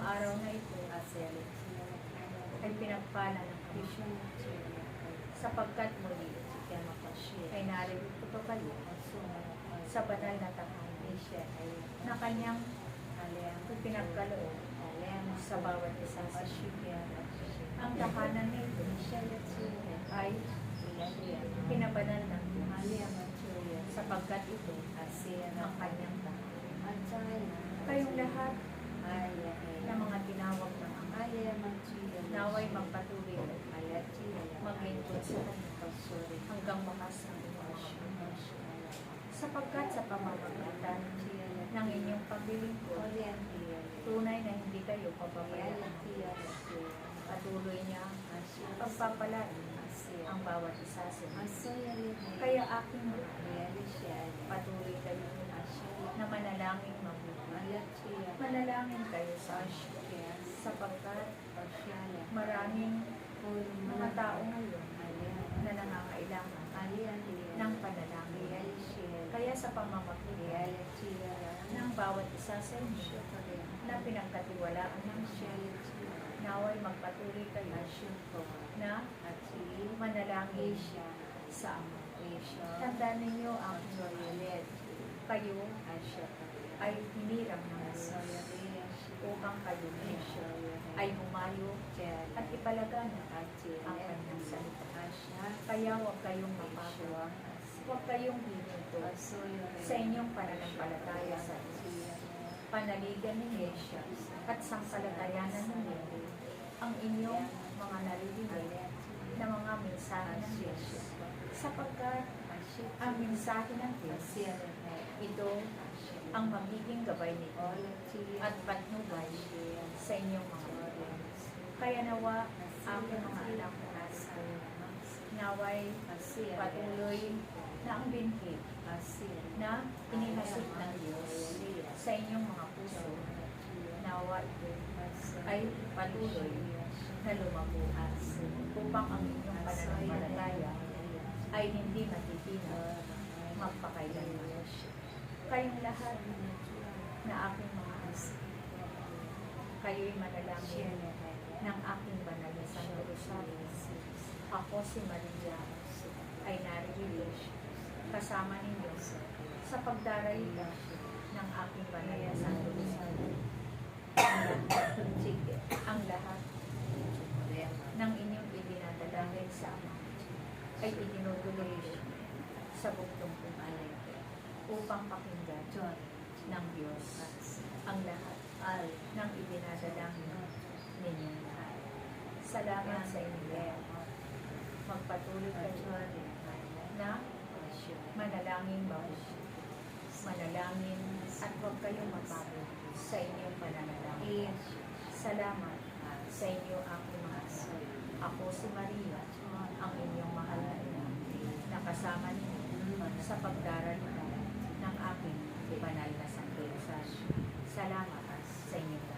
araw na ito ay pinagpala ng Panginoon sapagkat muli ay narito kayo sa banal na tahanan na kanyang pinagkaloob sa bawat isa sa siya. Ang tahanan nito ay pinabanal ng Diyos sapagkat ito ang kanyang tahanan. Kayong lahat na mga tinawag ng Ama, naway magpatuloy maglingkod sa Kanya hanggang wakas ng imasyon. Sapagkat sa pamamagitan ng inyong paglilingkod, tunay na hindi kayo pababayaan. Patuloy niya pagpapalain ang bawat isa sa inyo. Kaya aking patuloy kayo na manalangin mabuti. Manalangin kayo sa Asya sapagkat maraming mga tao ngayon na nangangailangan ng panalangin. Kaya sa pamamagitan ng bawat isa sa inyo na pinagkatiwalaan ng siya, naway magpatuloy kayo na manalangin siya sa Ama. Tandaan ninyo ang kayo ay hinirang ng Diyos upang kayo ay humayo at ipalagana ang kanyang salita. Kaya huwag kayong mapagod, huwag kayong hihinto sa inyong pananampalataya sa Diyos. Panaligan ninyo at sampalatayanan ninyo ang inyong mga naririnig na mga mensahe ng Diyos sapagkat ang mensahe ng Diyos ito ang magiging gabay nito at patnubay sa inyong mga oras. Kaya nawa aking mga anak naway patuloy na ang binhi na inihasik ng Diyos sa inyong mga puso, nawa ito ay patuloy na lumabuhas upang ang inyong pananampalataya ay hindi matitinag magpakailanman. Kayong lahat na aking mga anak, kayo'y manalangin ng aking banal na Santo Rosario. Ako si Maria ay naririnig kasama ninyo sa pagdarayita ng aking banal na Santo Rosario. Ang lahat ng inyong idinadalangin sa Ama ay itinutuloy sa buktong alay upang pakinggan ng Diyos ang lahat ng idinadalangin ninyo. Salamat sa inyo. Magpatuloy kayo na manalangin manalangin at huwag kayong mapagod sa inyong pananalangin. Salamat sa inyo aking mga anak. Ako si Maria, ang inyong mahal na ina, na kasama ninyo sa pagdaralita ng aking banal na Santo Rosario. Salamat sa inyong